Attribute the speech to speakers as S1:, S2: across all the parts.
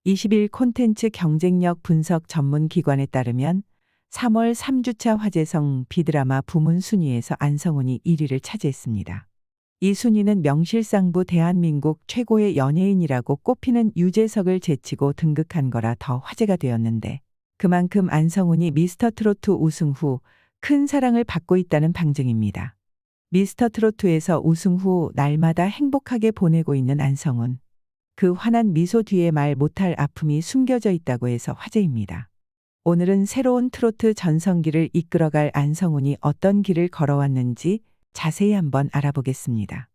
S1: 20일 콘텐츠 경쟁력 분석 전문 기관에 따르면 3월 3주차 화제성 비드라마 부문 순위에서 안성훈이 1위를 차지했습니다. 이 순위는 명실상부 대한민국 최고의 연예인이라고 꼽히는 유재석을 제치고 등극한 거라 더 화제가 되었는데, 그만큼 안성훈이 미스터트로트 우승 후 큰 사랑을 받고 있다는 방증입니다. 미스터트로트에서 우승 후 날마다 행복하게 보내고 있는 안성훈. 그 환한 미소 뒤에 말 못할 아픔이 숨겨져 있다고 해서 화제입니다. 오늘은 새로운 트로트 전성기를 이끌어갈 안성훈이 어떤 길을 걸어왔는지 자세히 한번 알아보겠습니다.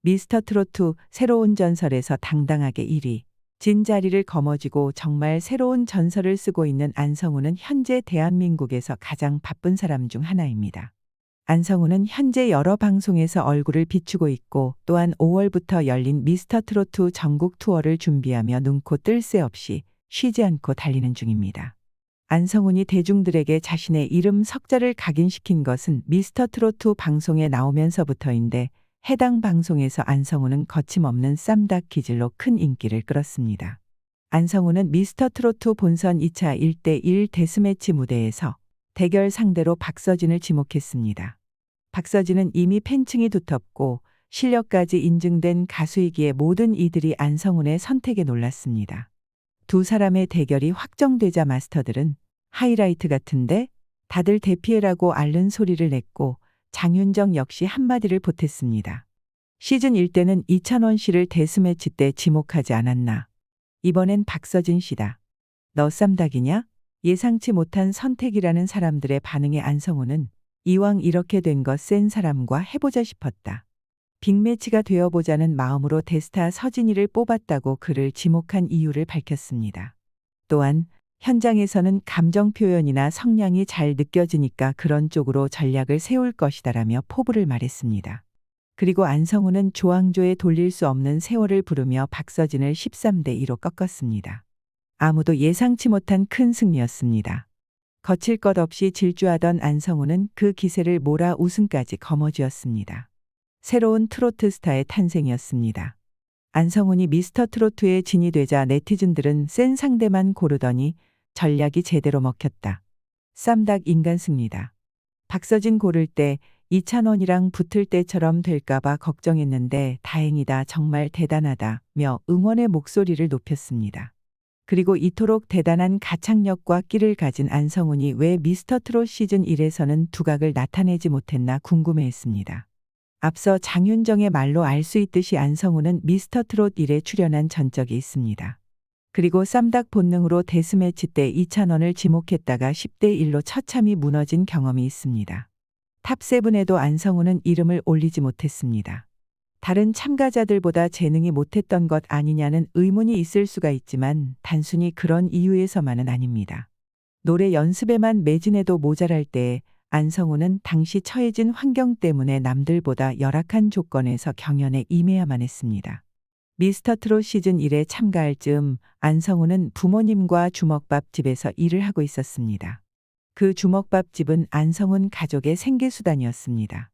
S1: 미스터트로트 새로운 전설에서 당당하게 1위. 진 자리를 거머쥐고 정말 새로운 전설을 쓰고 있는 안성훈은 현재 대한민국에서 가장 바쁜 사람 중 하나입니다. 안성훈은 현재 여러 방송에서 얼굴을 비추고 있고, 또한 5월부터 열린 미스터트로트 전국 투어를 준비하며 눈코 뜰 새 없이 쉬지 않고 달리는 중입니다. 안성훈이 대중들에게 자신의 이름 석자를 각인시킨 것은 미스터트로트 방송에 나오면서부터인데, 해당 방송에서 안성훈은 거침없는 쌈닭 기질로 큰 인기를 끌었습니다. 안성훈은 미스터트로트 본선 2차 1대1 데스매치 무대에서 대결 상대로 박서진을 지목했습니다. 박서진은 이미 팬층이 두텁고 실력까지 인증된 가수이기에 모든 이들이 안성훈의 선택에 놀랐습니다. 두 사람의 대결이 확정되자 마스터들은 하이라이트 같은데 다들 대피해라고 앓는 소리를 냈고, 장윤정 역시 한마디를 보탰습니다. 시즌 1 때는 이찬원 씨를 데스매치 때 지목하지 않았나. 이번엔 박서진 씨다. 너 쌈닭이냐? 예상치 못한 선택이라는 사람들의 반응에 안성훈은 이왕 이렇게 된 거 센 사람과 해보자 싶었다. 빅매치가 되어보자는 마음으로 대스타 서진이를 뽑았다고 그를 지목한 이유를 밝혔습니다. 또한 현장에서는 감정 표현이나 성량이 잘 느껴지니까 그런 쪽으로 전략을 세울 것이다라며 포부를 말했습니다. 그리고 안성훈은 조항조에 돌릴 수 없는 세월을 부르며 박서진을 13대 2로 꺾었습니다. 아무도 예상치 못한 큰 승리였습니다. 거칠 것 없이 질주하던 안성훈은 그 기세를 몰아 우승까지 거머쥐었습니다. 새로운 트로트 스타의 탄생이었습니다. 안성훈이 미스터트로트에 진이 되자 네티즌들은 센 상대만 고르더니 전략이 제대로 먹혔다. 쌈닭 인간 승리다. 박서진 고를 때 이찬원이랑 붙을 때처럼 될까봐 걱정했는데 다행이다, 정말 대단하다며 응원의 목소리를 높였습니다. 그리고 이토록 대단한 가창력과 끼를 가진 안성훈이 왜 미스터트롯 시즌 1에서는 두각을 나타내지 못했나 궁금해했습니다. 앞서 장윤정의 말로 알 수 있듯이 안성훈은 미스터트롯 1에 출연한 전적이 있습니다. 그리고 쌈닭 본능으로 데스매치 때 이찬원을 지목했다가 10대 1로 처참히 무너진 경험이 있습니다. 탑7에도 안성훈은 이름을 올리지 못했습니다. 다른 참가자들보다 재능이 못했던 것 아니냐는 의문이 있을 수가 있지만 단순히 그런 이유에서만은 아닙니다. 노래 연습에만 매진해도 모자랄 때에 안성훈은 당시 처해진 환경 때문에 남들보다 열악한 조건에서 경연에 임해야만 했습니다. 미스터트롯 시즌 1에 참가할 즈음 안성훈은 부모님과 주먹밥집에서 일을 하고 있었습니다. 그 주먹밥집은 안성훈 가족의 생계수단이었습니다.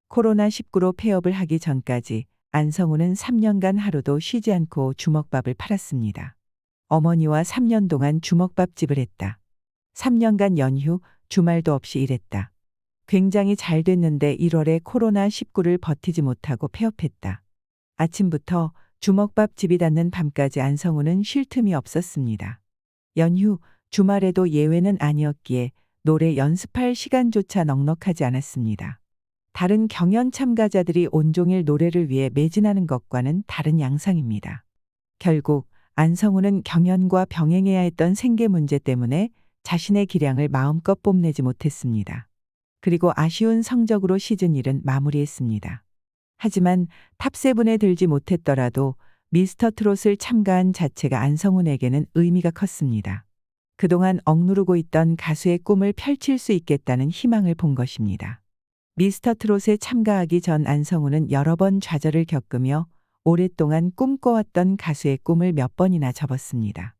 S1: 코로나19로 폐업을 하기 전까지 안성훈은 3년간 하루도 쉬지 않고 주먹밥을 팔았습니다. 어머니와 3년 동안 주먹밥집을 했다. 3년간 연휴, 주말도 없이 일했다. 굉장히 잘 됐는데 1월에 코로나19를 버티지 못하고 폐업했다. 아침부터 주먹밥집이 닫는 밤까지 안성훈은 쉴 틈이 없었습니다. 연휴, 주말에도 예외는 아니었기에 노래 연습할 시간조차 넉넉하지 않았습니다. 다른 경연 참가자들이 온종일 노래를 위해 매진하는 것과는 다른 양상입니다. 결국 안성훈은 경연과 병행해야 했던 생계 문제 때문에 자신의 기량을 마음껏 뽐내지 못했습니다. 그리고 아쉬운 성적으로 시즌 1은 마무리했습니다. 하지만 탑7에 들지 못했더라도 미스터트롯을 참가한 자체가 안성훈에게는 의미가 컸습니다. 그동안 억누르고 있던 가수의 꿈을 펼칠 수 있겠다는 희망을 본 것입니다. 미스터트롯에 참가하기 전 안성훈은 여러 번 좌절을 겪으며 오랫동안 꿈꿔왔던 가수의 꿈을 몇 번이나 접었습니다.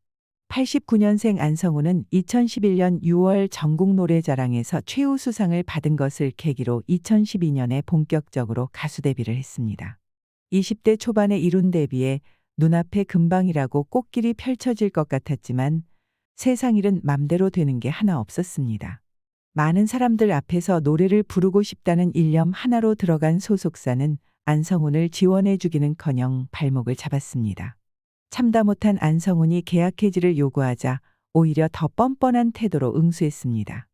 S1: 89년생 안성훈은 2011년 6월 전국노래자랑에서 최우수상을 받은 것을 계기로 2012년에 본격적으로 가수 데뷔를 했습니다. 20대 초반에 이룬 데뷔에 눈앞에 금방이라고 꽃길이 펼쳐질 것 같았지만 세상 일은 맘대로 되는 게 하나 없었습니다. 많은 사람들 앞에서 노래를 부르고 싶다는 일념 하나로 들어간 소속사는 안성훈을 지원해 주기는커녕 발목을 잡았습니다. 참다 못한 안성훈이 계약 해지를 요구하자 오히려 더 뻔뻔한 태도로 응수했습니다.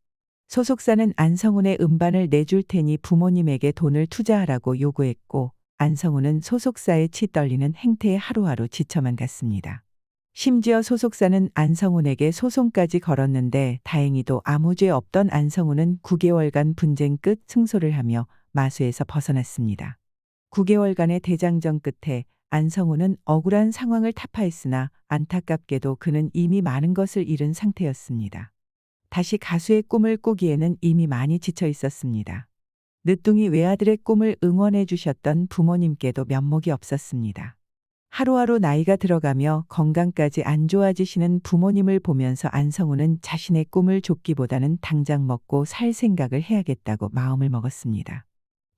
S1: 소속사는 안성훈의 음반을 내줄 테니 부모님에게 돈을 투자하라고 요구했고 안성훈은 소속사의 치 떨리는 행태에 하루하루 지쳐만 갔습니다. 심지어 소속사는 안성훈에게 소송까지 걸었는데 다행히도 아무 죄 없던 안성훈은 9개월간 분쟁 끝 승소를 하며 마수에서 벗어났습니다. 9개월간의 대장정 끝에 안성훈은 억울한 상황을 타파했으나 안타깝게도 그는 이미 많은 것을 잃은 상태였습니다. 다시 가수의 꿈을 꾸기에는 이미 많이 지쳐 있었습니다. 늦둥이 외아들의 꿈을 응원해 주셨던 부모님께도 면목이 없었습니다. 하루하루 나이가 들어가며 건강까지 안 좋아지시는 부모님을 보면서 안성훈은 자신의 꿈을 쫓기보다는 당장 먹고 살 생각을 해야겠다고 마음을 먹었습니다.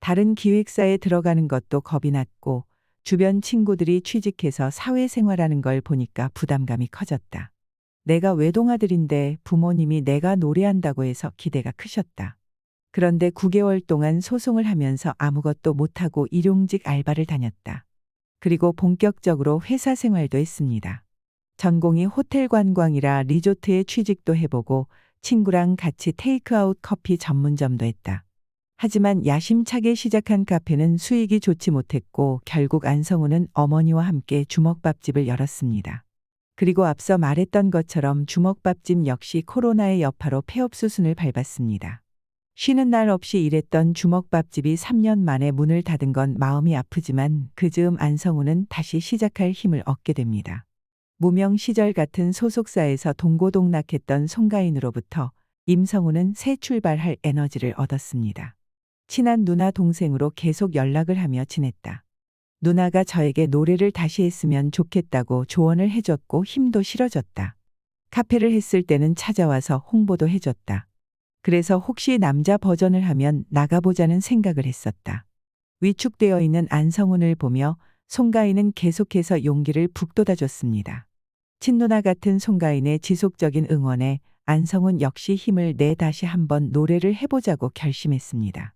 S1: 다른 기획사에 들어가는 것도 겁이 났고 주변 친구들이 취직해서 사회생활하는 걸 보니까 부담감이 커졌다. 내가 외동아들인데 부모님이 내가 노래한다고 해서 기대가 크셨다. 그런데 9개월 동안 소송을 하면서 아무것도 못하고 일용직 알바를 다녔다. 그리고 본격적으로 회사 생활도 했습니다. 전공이 호텔 관광이라 리조트에 취직도 해보고 친구랑 같이 테이크아웃 커피 전문점도 했다. 하지만 야심차게 시작한 카페는 수익이 좋지 못했고 결국 안성훈은 어머니와 함께 주먹밥집을 열었습니다. 그리고 앞서 말했던 것처럼 주먹밥집 역시 코로나의 여파로 폐업 수순을 밟았습니다. 쉬는 날 없이 일했던 주먹밥집이 3년 만에 문을 닫은 건 마음이 아프지만 그 즈음 안성훈은 다시 시작할 힘을 얻게 됩니다. 무명 시절 같은 소속사에서 동고동락했던 송가인으로부터 임성훈은 새 출발할 에너지를 얻었습니다. 친한 누나 동생으로 계속 연락을 하며 지냈다. 누나가 저에게 노래를 다시 했으면 좋겠다고 조언을 해줬고 힘도 실어줬다. 카페를 했을 때는 찾아와서 홍보도 해줬다. 그래서 혹시 남자 버전을 하면 나가보자는 생각을 했었다. 위축되어 있는 안성훈을 보며 송가인은 계속해서 용기를 북돋아줬습니다. 친누나 같은 송가인의 지속적인 응원에 안성훈 역시 힘을 내 다시 한번 노래를 해보자고 결심했습니다.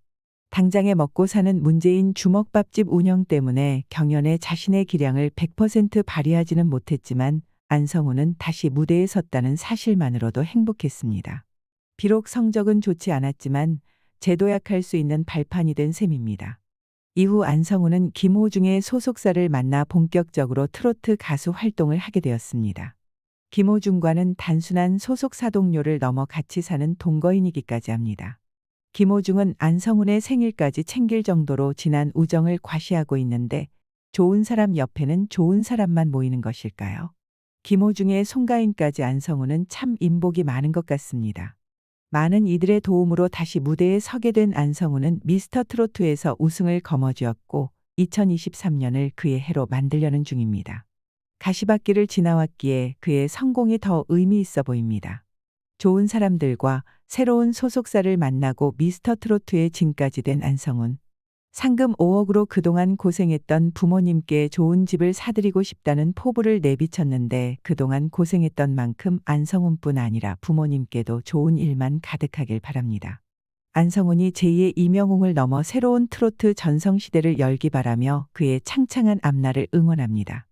S1: 당장에 먹고 사는 문제인 주먹밥집 운영 때문에 경연에 자신의 기량을 100% 발휘하지는 못했지만 안성훈은 다시 무대에 섰다는 사실만으로도 행복했습니다. 비록 성적은 좋지 않았지만 재도약할 수 있는 발판이 된 셈입니다. 이후 안성훈은 김호중의 소속사를 만나 본격적으로 트로트 가수 활동을 하게 되었습니다. 김호중과는 단순한 소속사 동료를 넘어 같이 사는 동거인이기까지 합니다. 김호중은 안성훈의 생일까지 챙길 정도로 진한 우정을 과시하고 있는데 좋은 사람 옆에는 좋은 사람만 모이는 것일까요? 김호중의 송가인까지 안성훈은 참 인복이 많은 것 같습니다. 많은 이들의 도움으로 다시 무대에 서게 된 안성훈은 미스터 트로트에서 우승을 거머쥐었고 2023년을 그의 해로 만들려는 중입니다. 가시밭길을 지나왔기에 그의 성공이 더 의미 있어 보입니다. 좋은 사람들과 새로운 소속사를 만나고 미스터 트로트의 진까지 된 안성훈. 상금 5억으로 그동안 고생했던 부모님께 좋은 집을 사드리고 싶다는 포부를 내비쳤는데 그동안 고생했던 만큼 안성훈뿐 아니라 부모님께도 좋은 일만 가득하길 바랍니다. 안성훈이 제2의 이명웅을 넘어 새로운 트로트 전성시대를 열기 바라며 그의 창창한 앞날을 응원합니다.